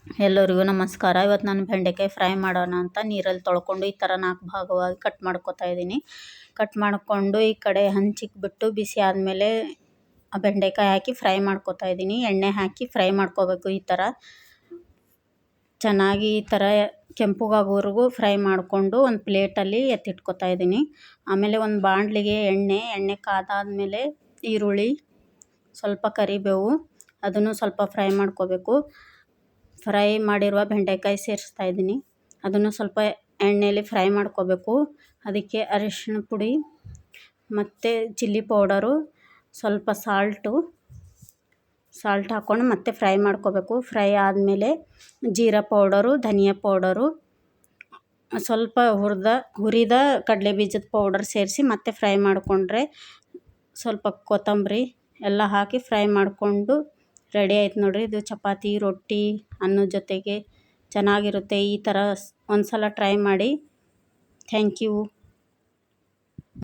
ಎಲ್ಲರಿಗೂ ನಮಸ್ಕಾರ. ಇವತ್ತು ನಾನು ಬೆಂಡೆಕಾಯಿ ಫ್ರೈ ಮಾಡೋಣ ಅಂತ ನೀರಲ್ಲಿ ತೊಳ್ಕೊಂಡು ಈ ಥರ 4 ಭಾಗವಾಗಿ ಕಟ್ ಮಾಡ್ಕೊತಾ ಇದ್ದೀನಿ. ಕಟ್ ಮಾಡಿಕೊಂಡು ಈ ಕಡೆ ಹಂಚಿಕ್ಬಿಟ್ಟು ಬಿಸಿ ಆದಮೇಲೆ ಆ ಬೆಂಡೆಕಾಯಿ ಹಾಕಿ ಫ್ರೈ ಮಾಡ್ಕೊತಾ ಇದ್ದೀನಿ. ಎಣ್ಣೆ ಹಾಕಿ ಫ್ರೈ ಮಾಡ್ಕೋಬೇಕು. ಈ ಥರ ಚೆನ್ನಾಗಿ ಈ ಥರ ಕೆಂಪುಗಾಗೋವರೆಗೂ ಫ್ರೈ ಮಾಡಿಕೊಂಡು ಒಂದು ಪ್ಲೇಟಲ್ಲಿ ಎತ್ತಿಟ್ಕೊತಾ ಇದ್ದೀನಿ. ಆಮೇಲೆ ಒಂದು ಬಾಣಲಿಗೆ ಎಣ್ಣೆ ಕಾದಾದಮೇಲೆ ಈರುಳ್ಳಿ, ಸ್ವಲ್ಪ ಕರಿಬೇವು ಅದನ್ನು ಸ್ವಲ್ಪ ಫ್ರೈ ಮಾಡ್ಕೋಬೇಕು. ಫ್ರೈ ಮಾಡಿರುವ ಬೆಂಡೆಕಾಯಿ ಸೇರಿಸ್ತಾ ಇದ್ದೀನಿ. ಅದನ್ನು ಸ್ವಲ್ಪ ಎಣ್ಣೆಯಲ್ಲಿ ಫ್ರೈ ಮಾಡ್ಕೋಬೇಕು. ಅದಕ್ಕೆ ಅರಿಶಿಣ ಪುಡಿ ಮತ್ತು ಚಿಲ್ಲಿ ಪೌಡರು, ಸ್ವಲ್ಪ ಸಾಲ್ಟ್ ಹಾಕ್ಕೊಂಡು ಮತ್ತೆ ಫ್ರೈ ಮಾಡ್ಕೋಬೇಕು. ಫ್ರೈ ಆದಮೇಲೆ ಜೀರಾ ಪೌಡರು, ಧನಿಯಾ ಪೌಡರು, ಸ್ವಲ್ಪ ಹುರಿದ ಕಡಲೆ ಬೀಜದ ಪೌಡರ್ ಸೇರಿಸಿ ಮತ್ತೆ ಫ್ರೈ ಮಾಡಿಕೊಂಡ್ರೆ ಸ್ವಲ್ಪ ಕೊತ್ತಂಬರಿ ಎಲ್ಲ ಹಾಕಿ ಫ್ರೈ ಮಾಡಿಕೊಂಡು ರೆಡಿ ಆಯ್ತು ನೋಡಿರಿ. ಇದು ಚಪಾತಿ, ರೊಟ್ಟಿ, ಅನ್ನದ ಜೊತೆಗೆ ಚೆನ್ನಾಗಿರುತ್ತೆ. ಈ ಥರ ಒಂದು ಸಲ ಟ್ರೈ ಮಾಡಿ. Thank you.